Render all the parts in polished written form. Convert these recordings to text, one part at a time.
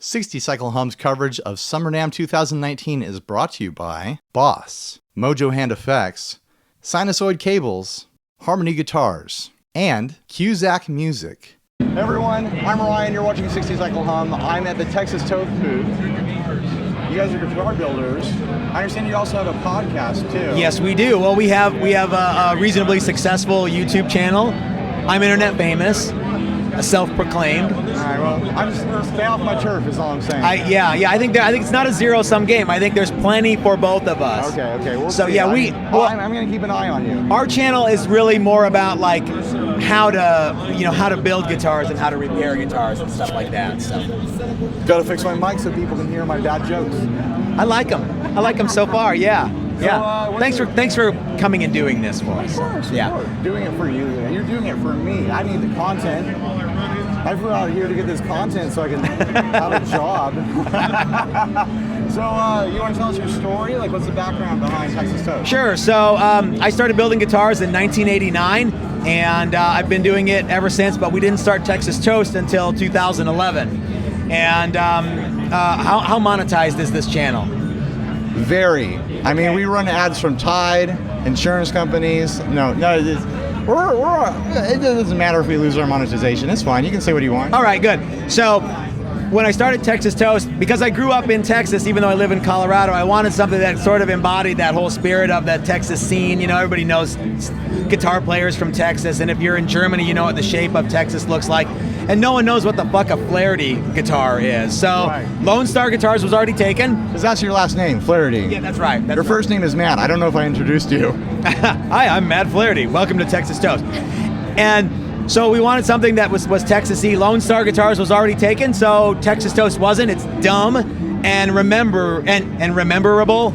60 Cycle Hum's coverage of Summer NAMM 2019 is brought to you by Boss, Mojo Hand Effects, Sinusoid Cables, Harmony Guitars, and Cusack Music. Hey everyone, I'm Ryan, you're watching 60 Cycle Hum. I'm at the Texas Toast booth. You guys are guitar builders. I understand you also have a podcast too. Yes, we do. Well, we have a reasonably successful YouTube channel. I'm internet famous. Self-proclaimed. All right, well, I'm just stay off my turf is all I'm saying. I think it's not a zero-sum game. I think there's plenty for both of us. Okay. We'll so see. yeah, I'm going to keep an eye on you. Our channel is really more about like how to build guitars and how to repair guitars and stuff like that. So Got to fix my mic so people can hear my bad jokes. I like them so far. Yeah. Yeah. Thanks for coming and doing this for us. Of Yeah. course. Doing it for you. You're doing it for me. I need the content. I flew out here to get this content so I can have a job. So you want to tell us your story? Like, what's the background behind Texas Toast? Sure. So I started building guitars in 1989, and I've been doing it ever since. But we didn't start Texas Toast until 2011. And how monetized is this channel? Very. I mean, we run ads from Tide, insurance companies. No, it doesn't matter if we lose our monetization. It's fine. You can say what you want. All right, good. So when I started Texas Toast, because I grew up in Texas, even though I live in Colorado, I wanted something that sort of embodied that whole spirit of that Texas scene. You know, everybody knows guitar players from Texas, and if you're in Germany, you know what the shape of Texas looks like. And no one knows what the fuck a Flaherty guitar is. So Right. Lone Star Guitars was already taken. Because that's your last name, Flaherty. Yeah, that's right. Your first name is Matt. I don't know if I introduced you. Hi, I'm Matt Flaherty. Welcome to Texas Toast. And so we wanted something that was Texas-y. Lone Star Guitars was already taken, so Texas Toast wasn't. It's dumb and rememberable and memorable.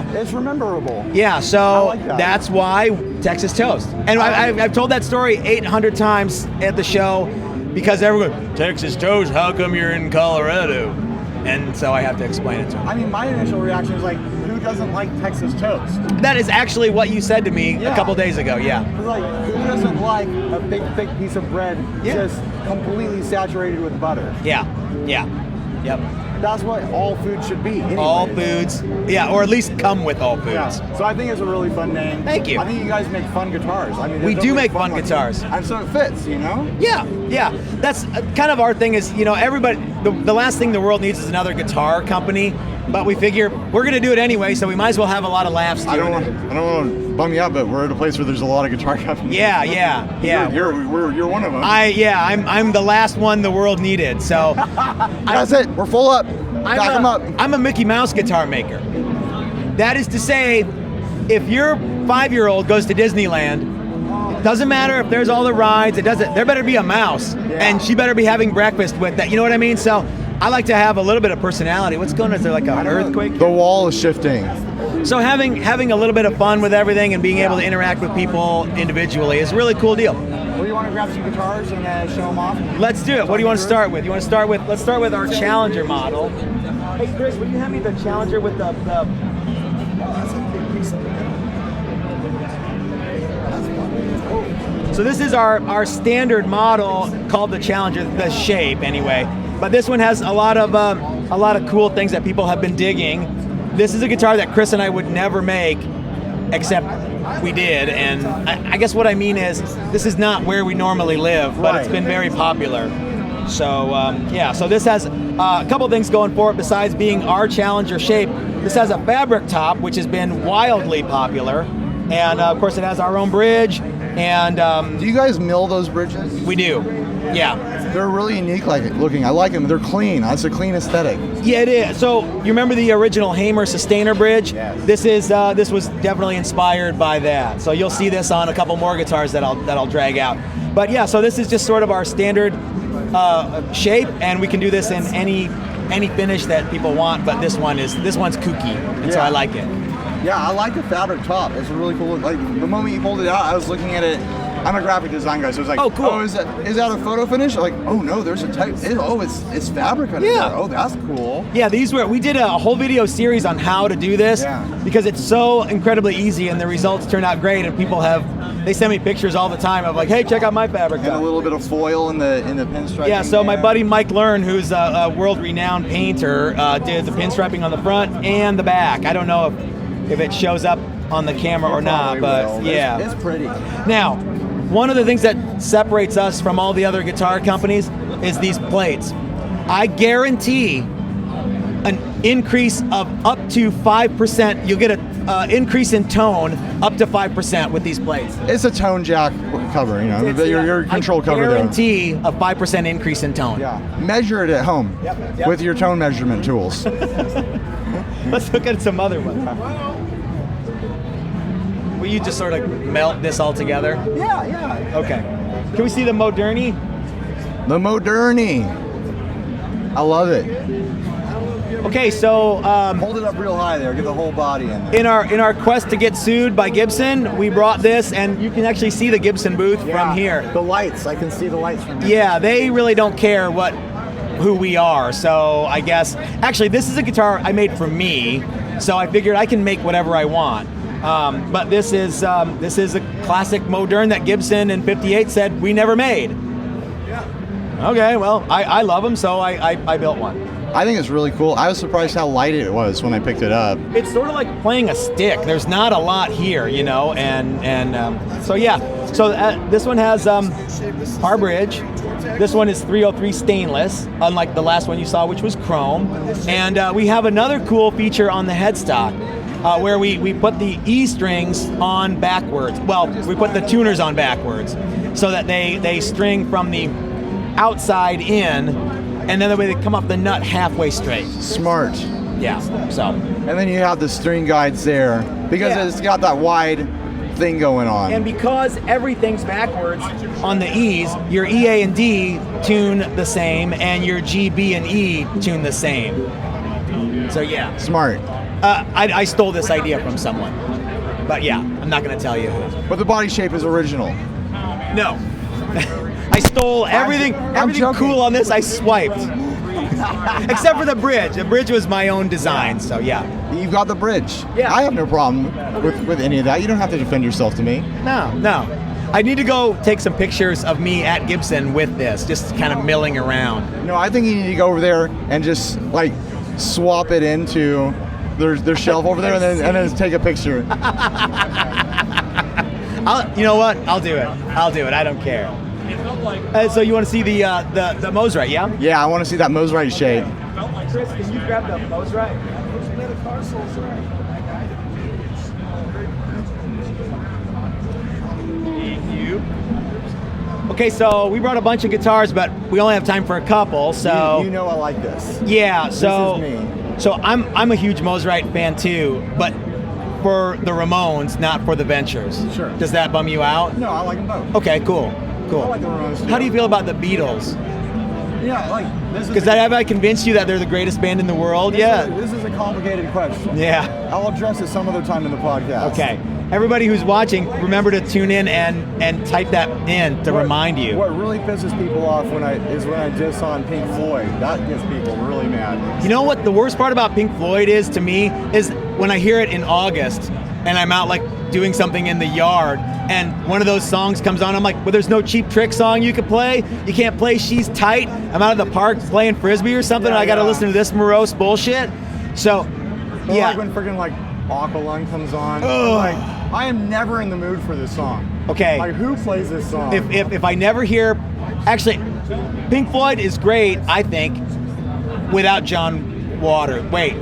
It's rememberable. Yeah, so I like that. That's why Texas Toast. And I've told that story 800 times at the show because everyone, Texas Toast, how come you're in Colorado? And so I have to explain it to them. I mean, my initial reaction was like, who doesn't like Texas Toast? That is actually what you said to me Yeah. a couple days ago, yeah. Like, who doesn't like a big, thick piece of bread just completely saturated with butter? Yeah. Yep. That's what all food should be. Anyways. All foods, yeah, or at least come with all foods. Yeah. So I think it's a really fun name. Thank you. I think you guys make fun guitars. I mean, We there's do always make fun ones. guitars. And so it fits, you know? Yeah. That's kind of our thing is, everybody, the last thing the world needs is another guitar company, but we figure we're going to do it anyway, so we might as well have a lot of laughs doing I don't want to bum you out, but we're at a place where there's a lot of guitar companies. Yeah. You're one of them. I'm the last one the world needed, so. That's it. We're full up. Back them up. I'm a Mickey Mouse guitar maker. That is to say, if your 5-year-old goes to Disneyland, it doesn't matter if there's all the rides, there better be a mouse, and she better be having breakfast with that, you know what I mean? So I like to have a little bit of personality. What's going on? Is there like an earthquake? The wall is shifting. So having a little bit of fun with everything and being able to interact with people individually is a really cool deal. Well, you want to grab some guitars and show them off? Let's do it. What do you want to start with? Let's start with our Challenger model. Hey Chris, would you hand me the Challenger with the So this is our standard model called the Challenger, the shape anyway. But this one has a lot of cool things that people have been digging. This is a guitar that Chris and I would never make, except we did. And I guess what I mean is this is not where we normally live, but It's been very popular. So so this has a couple things going for it besides being our Challenger shape. This has a fabric top, which has been wildly popular. And of course it has our own bridge. And Do you guys mill those bridges? we do, yeah. They're really unique looking. I like them. They're clean. That's a clean aesthetic. Yeah, it is. So you remember the original Hamer Sustainer bridge? Yes. This was definitely inspired by that. So you'll see this on a couple more guitars that I'll drag out. But yeah, so this is just sort of our standard shape, and we can do this in any finish that people want. But this one's kooky, and so I like it. Yeah, I like the fabric top. It's a really cool look. Like the moment you pulled it out, I was looking at it I'm a graphic design guy, so it's like, Oh, cool. is that a photo finish? Like, oh no, there's a type. It's fabric under Yeah. there. Oh, that's cool. Yeah, we did a whole video series on how to do this because it's so incredibly easy and the results turn out great, and they send me pictures all the time of like, hey, check out my fabric. And a little bit of foil in the pinstriping. Yeah, so my buddy Mike Learn, who's a world-renowned painter, did the pinstriping on the front and the back. I don't know if it shows up on the camera or not, but yeah. It's pretty. Now, one of the things that separates us from all the other guitar companies is these plates. I guarantee an increase of up to 5%. You'll get an increase in tone up to 5% with these plates. It's a tone jack cover, you know, your control cover there. I guarantee a 5% increase in tone. Yeah. Measure it at home with your tone measurement tools. Let's look at some other ones. Will you just sort of melt this all together? Yeah. Okay. Can we see the Moderni? The Moderni. I love it. Okay, so Hold it up real high there. Get the whole body in there. in our quest to get sued by Gibson, we brought this, and you can actually see the Gibson booth from here. The lights. I can see the lights from here. Yeah, they really don't care who we are. So I guess actually this is a guitar I made for me, so I figured I can make whatever I want. But this is a classic Modern that Gibson in '58 said we never made. Yeah. Okay, well I love them, so I built one. I think it's really cool. I was surprised how light it was when I picked it up. It's sort of like playing a stick. There's not a lot here, you know, so yeah. So this one has our bridge. This one is 303 stainless, unlike the last one you saw, which was chrome. And we have another cool feature on the headstock where we put the E strings on backwards. Well, we put the tuners on backwards so that they string from the outside in, and then the way they come up the nut halfway straight. Smart. Yeah, so. And then you have the string guides there because it's got that wide thing going on. And because everything's backwards on the E's, your E, A, and D tune the same, and your G, B, and E tune the same. So yeah. Smart. I stole this idea from someone. But yeah, I'm not going to tell you who. But the body shape is original. No. I stole everything cool on this, I swiped. Except for the bridge. The bridge was my own design, so yeah. You've got the bridge. Yeah. I have no problem with any of that. You don't have to defend yourself to me. No. I need to go take some pictures of me at Gibson with this, just kind of milling around. No, I think you need to go over there and just like swap it into their shelf over there and then take a picture. You know what? I'll do it. I don't care. So you want to see the Mosrite, yeah? Yeah, I want to see that Mosrite shape. Chris, can you grab the Mosrite? Thank you. Okay, so we brought a bunch of guitars, but we only have time for a couple. So you know I like this. Yeah. So this is me. So I'm a huge Mosrite fan too, but for the Ramones, not for the Ventures. Sure. Does that bum you out? No, I like them both. Okay, cool. I like the Ramones too. How do you feel about the Beatles? Yeah, like this is. Because have I convinced you that they're the greatest band in the world? This is a complicated question. Yeah. I'll address it some other time in the podcast. Okay. Everybody who's watching, remember to tune in and type that in to remind you. What really pisses people off is when I diss on Pink Floyd. That gets people really mad. You know what the worst part about Pink Floyd is to me is when I hear it in August and I'm out like doing something in the yard and one of those songs comes on, I'm like, well, there's no Cheap Trick song you could play. You can't play She's Tight. I'm out of the park playing Frisbee or something and I got to listen to this morose bullshit. So, yeah. Like when friggin' like Aqualung comes on. Like, I am never in the mood for this song. Okay. Like, who plays this song? If I never hear, actually, Pink Floyd is great, I think, without John Waters. Wait,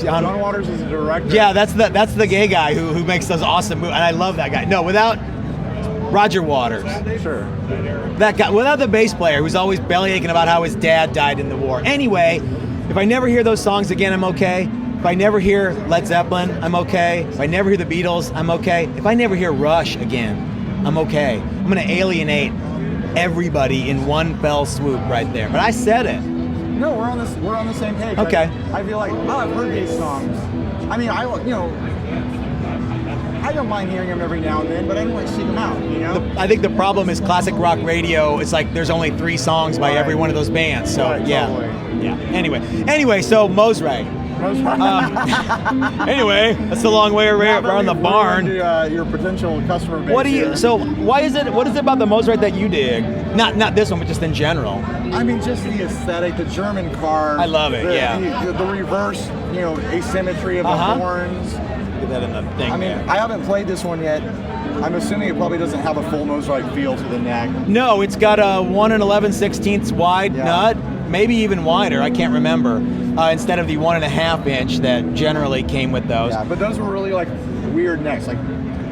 John Waters is a director. Yeah, that's the gay guy who makes those awesome movies, and I love that guy. No, without Roger Waters. Sure. That guy, without the bass player who's always belly aching about how his dad died in the war. Anyway, if I never hear those songs again, I'm okay. If I never hear Led Zeppelin, I'm okay. If I never hear the Beatles, I'm okay. If I never hear Rush again, I'm okay. I'm gonna alienate everybody in one fell swoop right there. But I said it. No, we're on the same page. Okay. I feel like, I've heard these songs. I mean, I don't mind hearing them every now and then, but I don't want to seek them out, you know? I think the problem is classic rock radio. It's like there's only 3 songs by every one of those bands. So Right, yeah, totally. yeah. Anyway, so Mosrite. Anyway, that's the long way around the barn. Your potential customer base. What do you? here. So why is it? What is it about the Mosrite that you dig? Not this one, but just in general. I mean, just the aesthetic, the German car. I love it, yeah. The reverse, asymmetry of Uh-huh. the horns. Get that in the thing. I mean, there. I haven't played this one yet. I'm assuming it probably doesn't have a full Mosrite feel to the neck. No, it's got a 1 11/16 wide Yeah. nut, maybe even wider. I can't remember. Instead of the 1.5 inch that generally came with those. Yeah, but those were really like weird necks. Like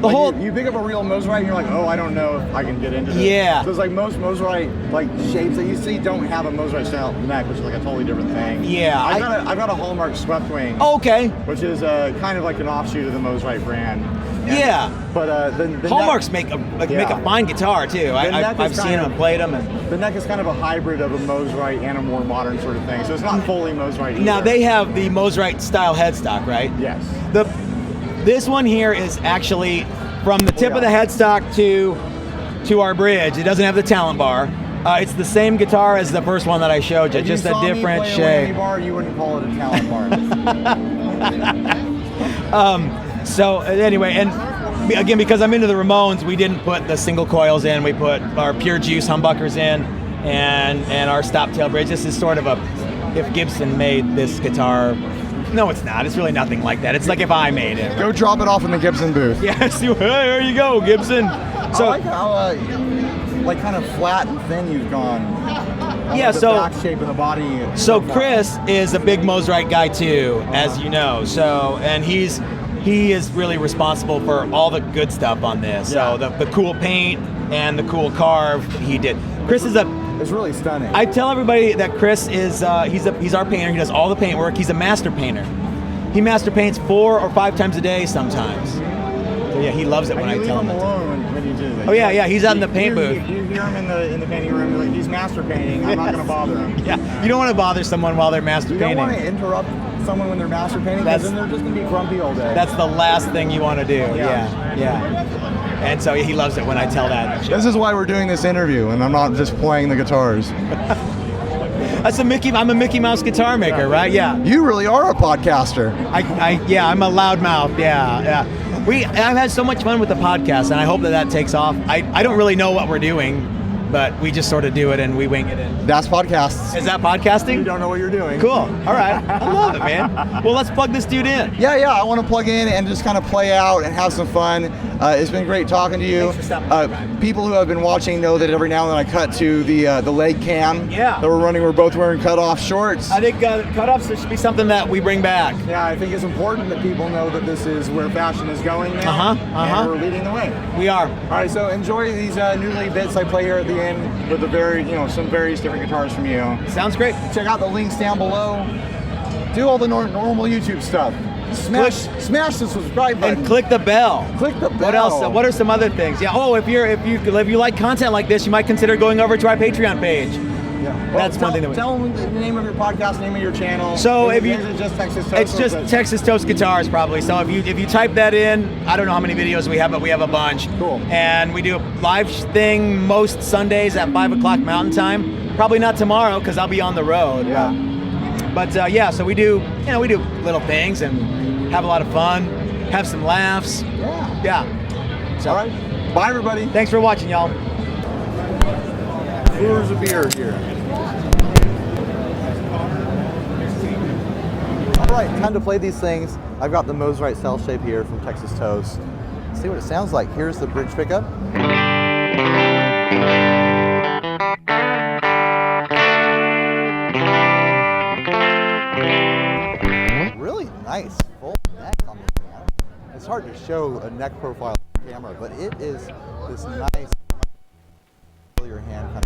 whole- you pick up a real Mosrite and you're like, oh, I don't know if I can get into this. Yeah. So it's like most Mosrite like shapes that you see don't have a Mosrite style neck, which is like a totally different thing. Yeah, I've got a Hallmark Sweeptwing. Oh, okay. Which is kind of like an offshoot of the Mosrite brand. Yeah. But the Hallmarks neck, make a fine guitar too. neck I've is seen kind them of- and played them. And the neck is kind of a hybrid of a Mosrite and a more modern sort of thing. So it's not fully Mosrite either. now they have the Mosrite style headstock, right? Yes. This one here is actually from the tip of the headstock to our bridge. It doesn't have the talent bar. It's the same guitar as the first one that I showed you, If just you a saw me different play a shape. whammy bar, you wouldn't call it a talent bar. So anyway, and again, because I'm into the Ramones, we didn't put the single coils in. We put our pure juice humbuckers in, and our stop tail bridge. This is sort of if Gibson made this guitar. No, it's not. It's really nothing like that. It's like if I made it. Go drop it off in the Gibson booth. Yeah, hey, there you go, Gibson. So I like how kind of flat and thin you've gone. Yeah, the so- back shape of the body. So Chris is a big Mosrite guy too, as you know. So and he is really responsible for all the good stuff on this. Yeah. So the cool paint and the cool carve he did. Chris is It's really stunning. I tell everybody that Chris is he's our painter. He does all the paint work. He's a master painter. He master paints 4 or 5 times a day sometimes. So yeah, he loves it when I you leave tell him him. alone when you do that. Oh, yeah, he's out in the paint booth. You hear him in the painting room. You're like, he's master painting. I'm not going to bother him. Yeah, you don't want to bother someone while they're master You don't painting. want to interrupt someone when they're master painting because then they're just going to be grumpy all day. That's the last thing you want to do. Yeah. Yeah. And so he loves it when I tell that. This is why we're doing this interview, and I'm not just playing the guitars. I'm a Mickey Mouse guitar maker, right? Yeah. You really are a podcaster. I'm a loudmouth. Yeah. I've had so much fun with the podcast, and I hope that takes off. I don't really know what we're doing, but we just sort of do it and we wing it in. That's podcasts. Is that podcasting? You don't know what you're doing. Cool. All right. I love it, man. Well, let's plug this dude in. Yeah, I want to plug in and just kind of play out and have some fun. It's been great talking to you. Thanks for stopping by. People who have been watching know that every now and then I cut to the leg cam Yeah. that we're running. We're both wearing cut-off shorts. I think cutoffs should be something that we bring back. Yeah, I think it's important that people know that this is where fashion is going now. Uh-huh. And we're leading the way. We are. All right, so enjoy these new lead bits I play here at the end with some various different guitars from you. Sounds great. Check out the links down below. Do all the normal YouTube stuff. Smash the subscribe button. And click the bell. Click the bell. What else? What are some other things? Yeah. Oh, if you like content like this, you might consider going over to our Patreon page. Yeah. That's one thing that we... Tell them the name of your podcast, name of your channel. So Is it just Texas Toast? it's just Texas Toast Guitars probably. So if you type that in, I don't know how many videos we have, but we have a bunch. Cool. And we do a live thing most Sundays at 5 o'clock Mountain Time. Probably not tomorrow because I'll be on the road. Yeah. But so we do little things and have a lot of fun, have some laughs. Yeah. Yeah. So, All right. Bye, everybody. Thanks for watching, y'all. Brewers of beer here. All right, time to play these things. I've got the Mosrite cell shape here from Texas Toast. Let's see what it sounds like. Here's the bridge pickup. Really nice full neck on this piano. It's hard to show a neck profile on camera, but it is this nice, feel your hand kind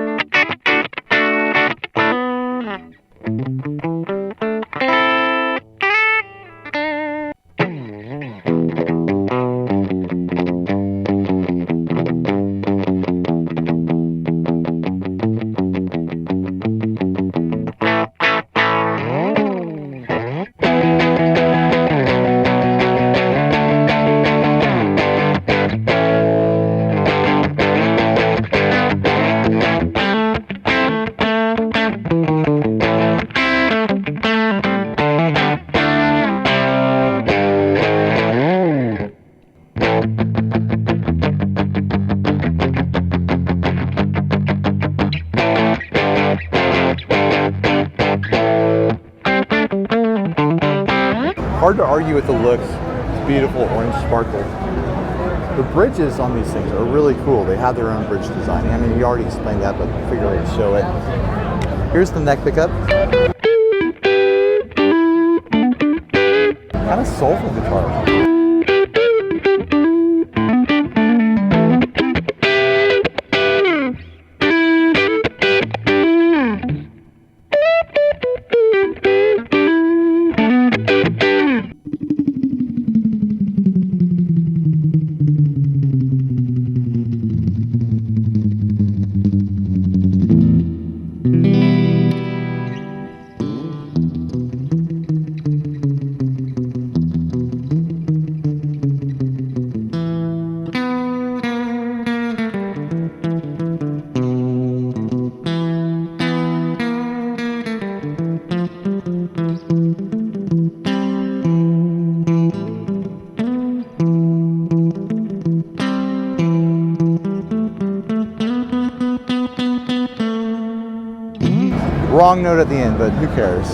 of. hard to argue with the looks. It's beautiful orange sparkle. The bridges on these things are really cool. They have their own bridge design. I mean, you already explained that, but I figured I'd show it. Here's the neck pickup. Kind of soulful guitar. Wrong note at the end, but who cares?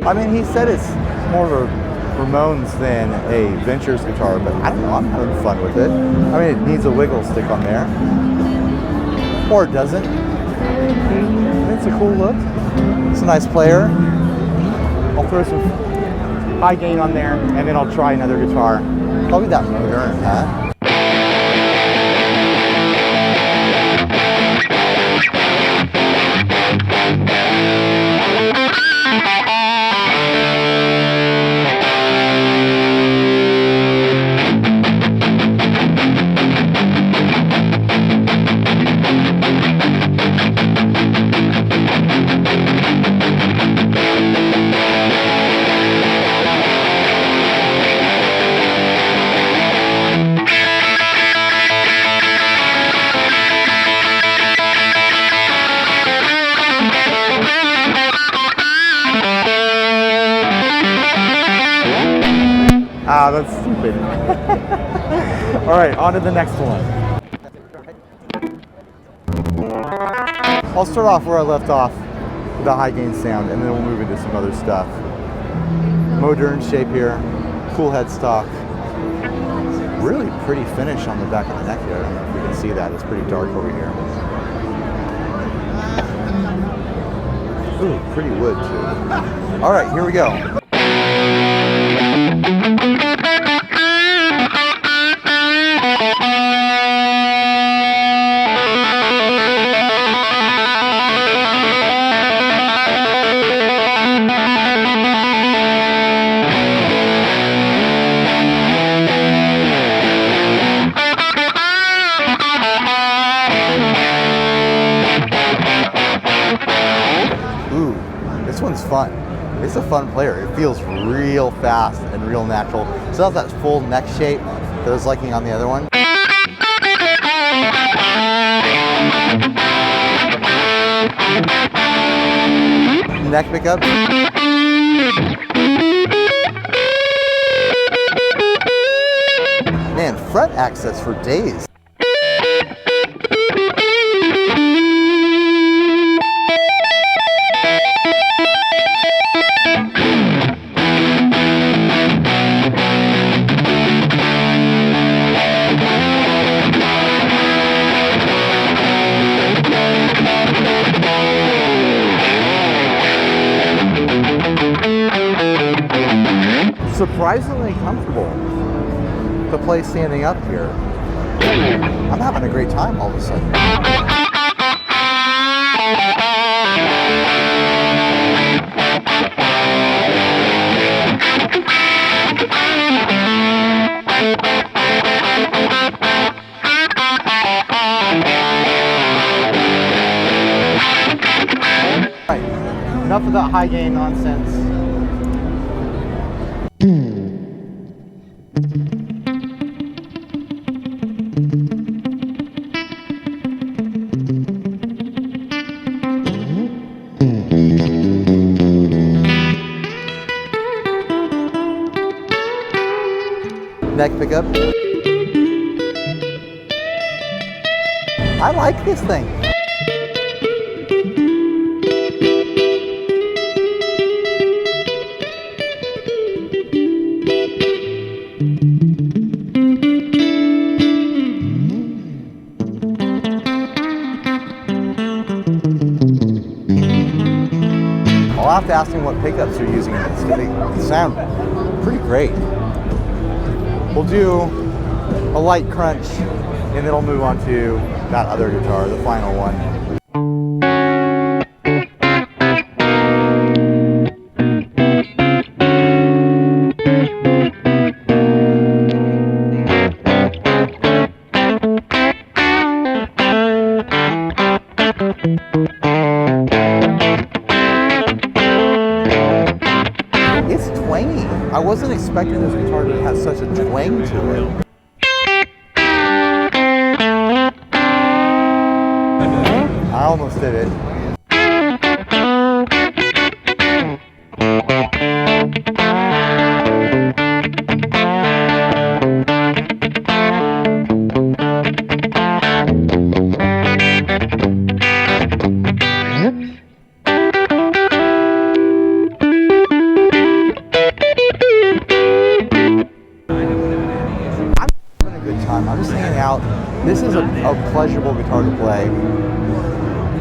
I mean, he said it's more of a Ramones than a Ventures guitar, but I don't know, I'm having fun with it. I mean, it needs a wiggle stick on there. Or it doesn't. It's a cool look. It's a nice player. I'll throw some high gain on there, and then I'll try another guitar. Probably that Modern, huh? Ah, that's stupid. All right, on to the next one. I'll start off where I left off with the high gain sound, and then we'll move into some other stuff. Modern shape here, cool headstock. Really pretty finish on the back of the neck here. I don't know if you can see that, it's pretty dark over here. Ooh, pretty wood too. All right, here we go. This one's fun. It's a fun player. It feels real fast and real natural. So that's that full neck shape that I was liking on the other one. Neck pickup. Man, fret access for days. Surprisingly comfortable to play standing up here. I'm having a great time all of a sudden. Right, enough of that high gain nonsense. neck pickup. I like this thing. I'll have to ask him what pickups you're using in this, because they sound pretty great. We'll do a light crunch, and then we'll move on to that other guitar, the final one. It's twangy. I wasn't expecting this guitar to have such a twang to it. I almost did it. I'm just hanging out. This is a pleasurable guitar to play.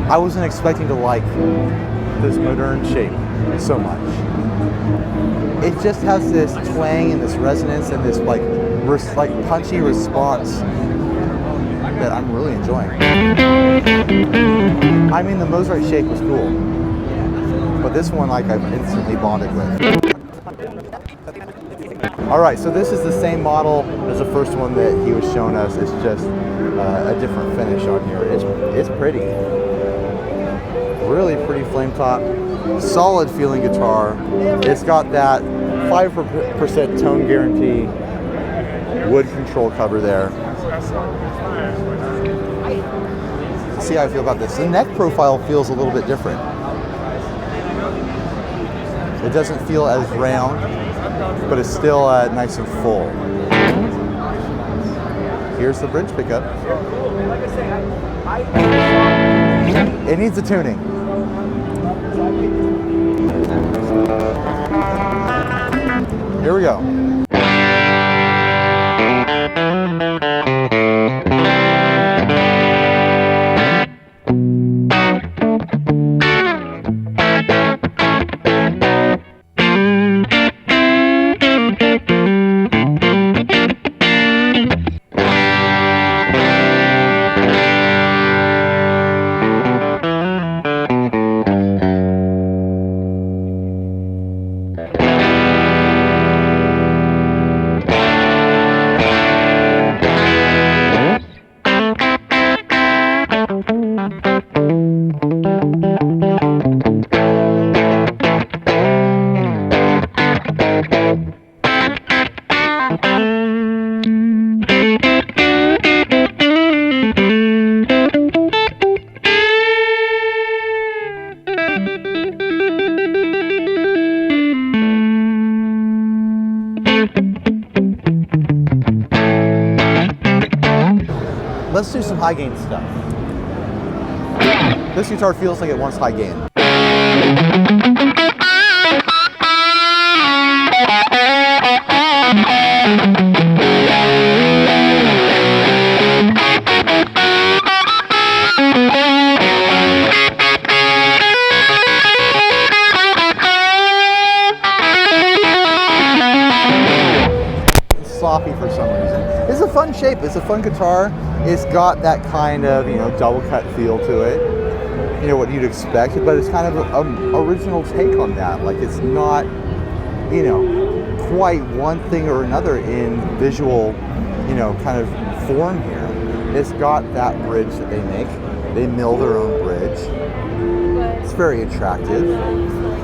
I wasn't expecting to like this modern shape so much. It just has this twang and this resonance and this like punchy response that I'm really enjoying. I mean, the Mozart shape was cool, but this one like I've instantly bonded with. All right, so this is the same model as the first one that he was showing us. It's just a different finish on here. It's pretty. Really pretty flame top. Solid feeling guitar. It's got that 5% tone guarantee wood control cover there. See how I feel about this. The neck profile feels a little bit different. It doesn't feel as round, but it's still nice and full. Here's the bridge pickup. It needs a tuning. Here we go. Let's do some high gain stuff. This guitar feels like it wants high gain. It's sloppy for some reason. It's a fun shape. It's a fun guitar. It's got that kind of, double cut feel to it. What you'd expect, but it's kind of an original take on that. Like, it's not, quite one thing or another in visual, kind of form here. It's got that bridge that they make. They mill their own bridge. It's very attractive.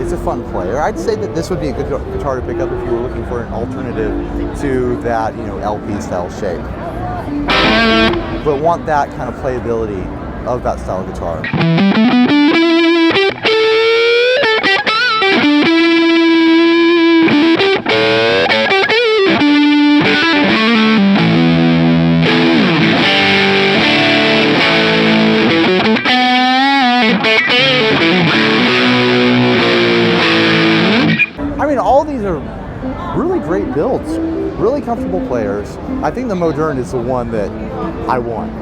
It's a fun player. I'd say that this would be a good guitar to pick up if you were looking for an alternative to that, LP style shape, but want that kind of playability of that style of guitar. comfortable players. I think the Modern is the one that I want.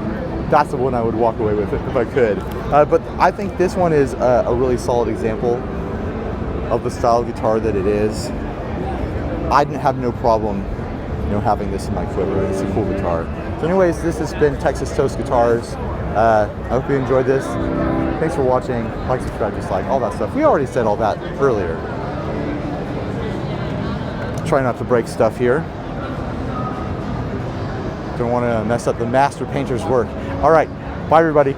That's the one I would walk away with if I could. But I think this one is a really solid example of the style of guitar that it is. I didn't have no problem, having this in my quiver. It's a cool guitar. So anyways, this has been Texas Toast Guitars. I hope you enjoyed this. Thanks for watching. Like, subscribe, dislike, all that stuff. We already said all that earlier. Try not to break stuff here. Don't want to mess up the master painter's work. All right, bye everybody.